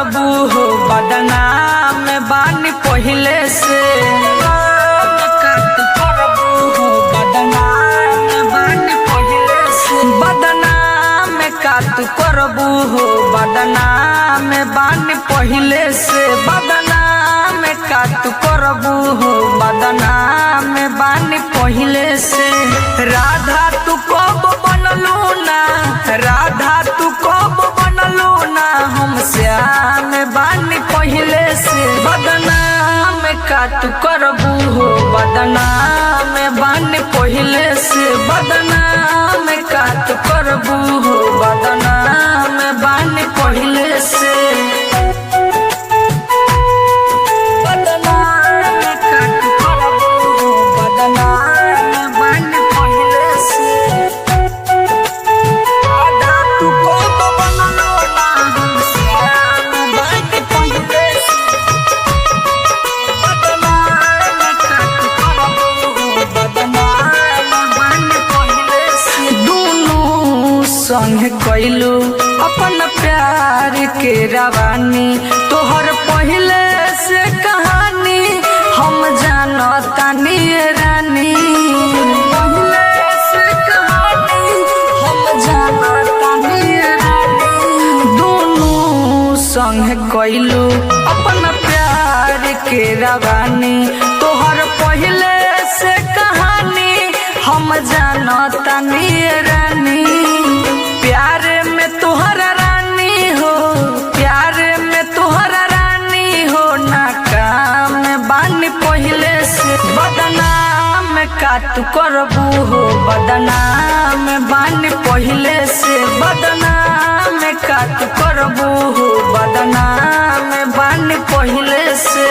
करबू हो बदनाम बानी पहिले से का तू करबू हो बदनाम बानी पहिले से बदनाम का तू करबू हो बदनाम बानी पहिले से बदनाम का तू करबू हो बदनाम बानी पहिले से राधा तू कब बनलू ना राधा तू कब बनलू ना हम श्याम बानी पहिले से बदनाम का तू करबू हो बदनाम बानी पहिले से बदनाम का तू करबू हो बदनाम बानी पहिले से संग कैलू अपन प्यार के रवानी तोहर पहले से कहानी हम जानतानी रानी पहले से कहानी हम जानतानी रानी दोनों संग कैलू अपन प्यार के रवानी तोहर पहले से कहानी हम जानतानी रानी प्यार में तुहरा रानी हो प्यार में तुहरा रानी हो नाकाम बानी पहिले से बदनाम का तू करबू हो बदनाम बानी पहिले से बदनाम का तू करबू हो बदनाम बानी पहिले से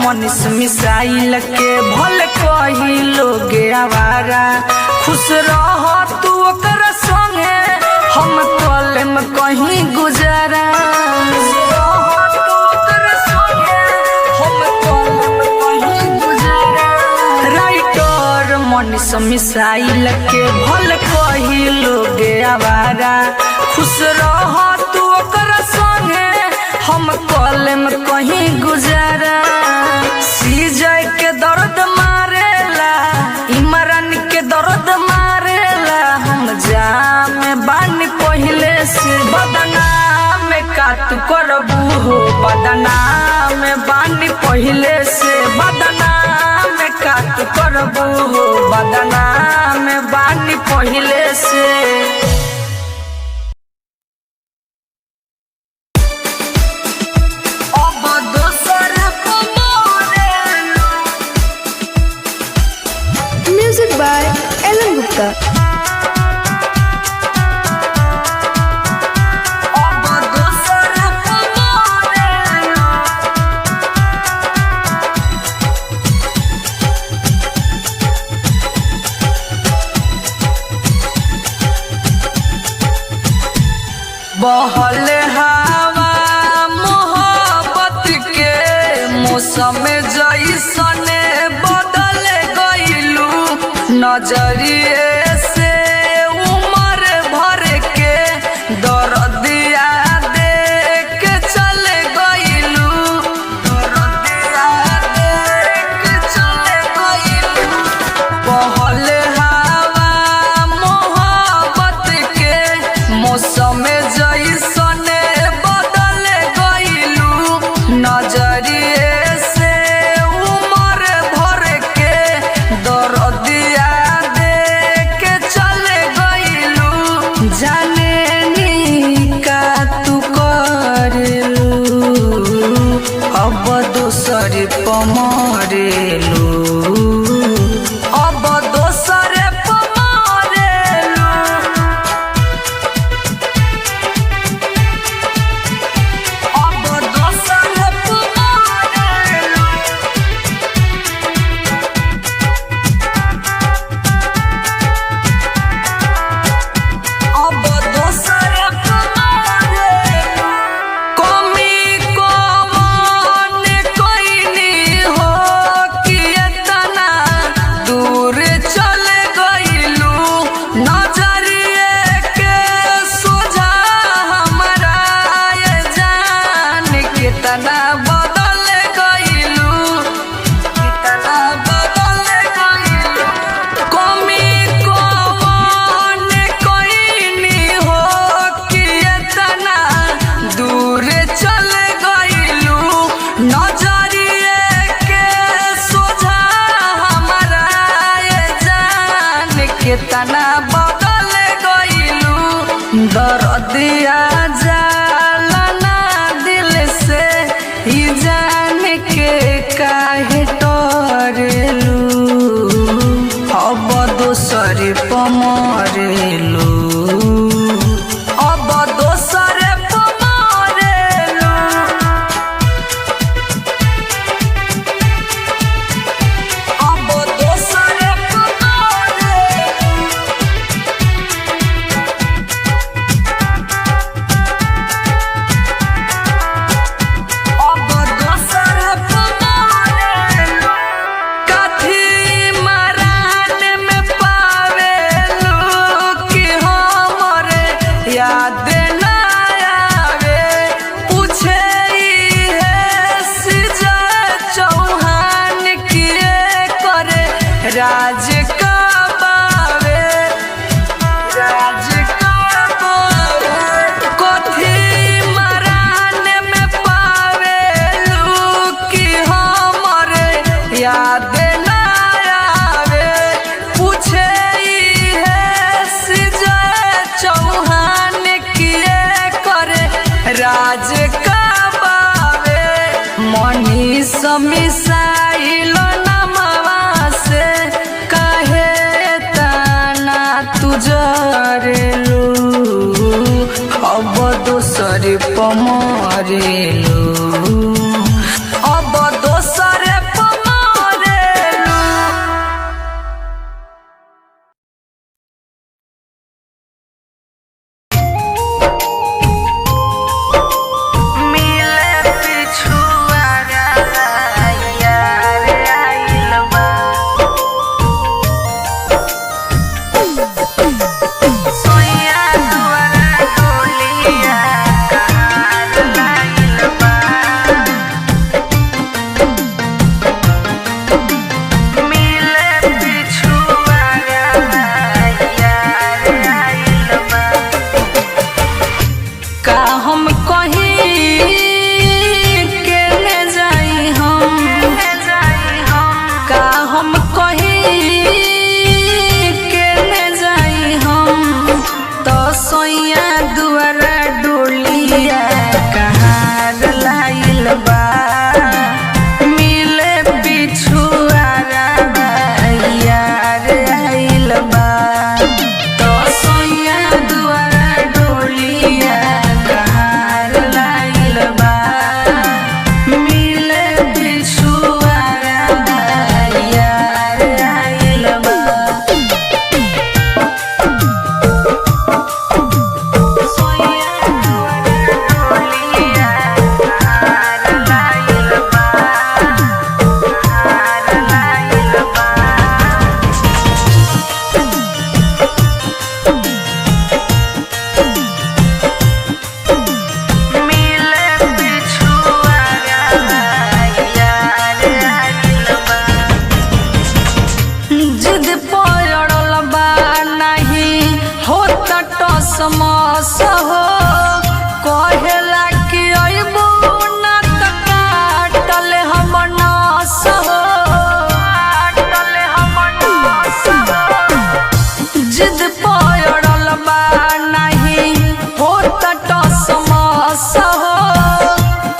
मनीष मिसाइल के भल कही लोग आवारा खुश रह तू ओकर संगे हम कलम कहीं गुजारा राइटर मनीष मिसाइल के भल कही लोग आवारा खुश रह तू ओकर संगे हम कलम कहीं गुजारा सीजय के दर्द मारेला इमरान के दर्द मारेला हम जाम बानी पहिले से बदनाम का तू करबू हो बदनाम बानी पहिले से बदनाम का तू करबू हो बदनाम बानी पहिले से by Ellen Gupta. बहल हवा मोहब्बत के मौसम जैसने बदल गइलू नजरिए से उम्र भर के दर्दिया देख चल गइलू दर्दिया देख चल गइलू बहल हवा मोहब्बत के मौसम जैसने बदल गइलू नजरिए से उम्र भर के दर्दिया देख केतना बदल गइलू दर्दिया जाला ना दिल से ही जान के काहे टरेलू अब दोसर पमरेलू अब दोसर पमरेलू अब दोसर पमरेलू अब दोसर पमरेलू कथी मरान में पावेलू कि हमरे याद ना आवे पूछे है सिजा चौहान किए करे राज का बावे राज का बावे कथी मरान में पावेलू कि हमरे याद ना आवे पूछे है सिजा चौहान किए करे राज का बावे मनीष मिसाइल नमवा से काहे ताना तुझरेलू अब दोसर पमरेलू अब दोसर पमरेलू मिले पिछुआरा यार आइल बा सोया दुआरा डोलिया कहार लाइल बा मिले पिछुआरा यार आइल बा का हम कहीं केने जाई हम का हम कहीं केने जाई हम तो सोया दुआरा डोलिया कहार लाइल बा मिले पिछुआरा यार आइल बा तो सोया दुआरा डोलिया कहार लाइल बा मिले पिछुआरा यार आइल बा सोया दुआरा डोलिया कहार लाइल बा कहार लाइल बा मिले पिछुआरा यार आइल बा जिद पड़ल बा नहीं होत टसमस हो कहेला कि अइबू ना त काटल हम नस हो काटल हम नस हो जिद पड़ल बा नहीं होत टसमस हो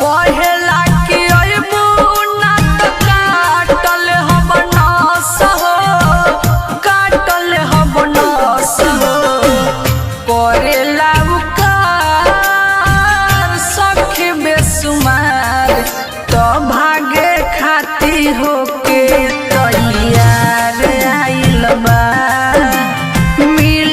कहेला कि अइबू ना त काटल हम नस हो काटल हम नस हो करेला उकार सखी बेसुमार तो भागे खाती होके तैयार आइल बा मिले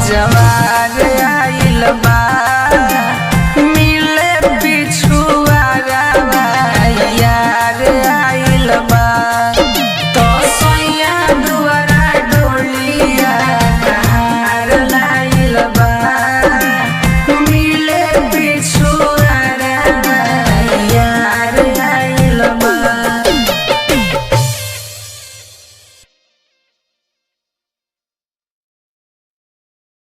जवानी